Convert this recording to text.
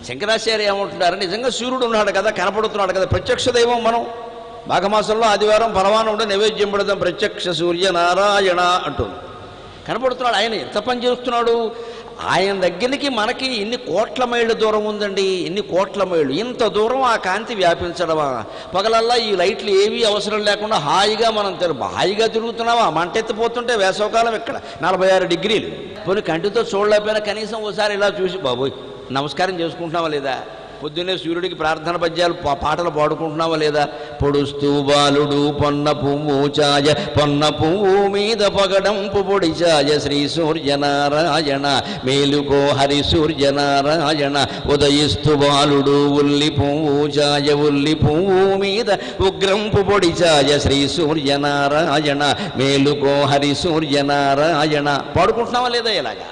శంకరాచార్య ఏమంటున్నారు, నిజంగా సూర్యుడు ఉన్నాడు కదా, కనపడుతున్నాడు కదా, ప్రత్యక్ష దైవం. మనం మాఘమాసంలో ఆదివారం పరమాణుడు నైవేద్యం పెడదాం, ప్రత్యక్ష సూర్య నారాయణ అంటుంది. కనపడుతున్నాడు. ఆయన ఎంత పని చేస్తున్నాడు. ఆయన దగ్గరికి మనకి ఎన్ని కోట్ల మైళ్ళ దూరం ఉందండి, ఎన్ని కోట్ల మైళ్ళు. ఇంత దూరం ఆ కాంతి వ్యాపించడమా? పగలల్లా ఈ లైట్లు ఏవీ అవసరం లేకుండా హాయిగా మనం హాయిగా తిరుగుతున్నావా? మంటెత్తిపోతుంటే వేసవకాలం ఇక్కడ 46 డిగ్రీలు. పోనీ కంటితో చూడలేకపోయినా కనీసం ఒకసారి ఇలా చూసి బాబోయ్ నమస్కారం చేసుకుంటున్నావా లేదా? పొద్దున్నే సూర్యుడికి ప్రార్థన పద్యాలు పాటలు పాడుకుంటున్నావా లేదా? పొడుస్తూ బాలుడు పొన్న పువ్వు చాయ, పొన్న పువ్వు మీద పగడంపు పొడిచాయ, శ్రీ సూర్యనారాయణ మేలుకో హరి సూర్యనారాయణ. ఉదయిస్తూ బాలుడు ఉల్లి పువ్వు చాయ, ఉల్లి పువ్వు మీద ఉగ్రంపు పొడిచాయ, శ్రీ సూర్యనారాయణ మేలుకో హరి సూర్యనారాయణ. పాడుకుంటున్నావా లేదా ఇలాగా?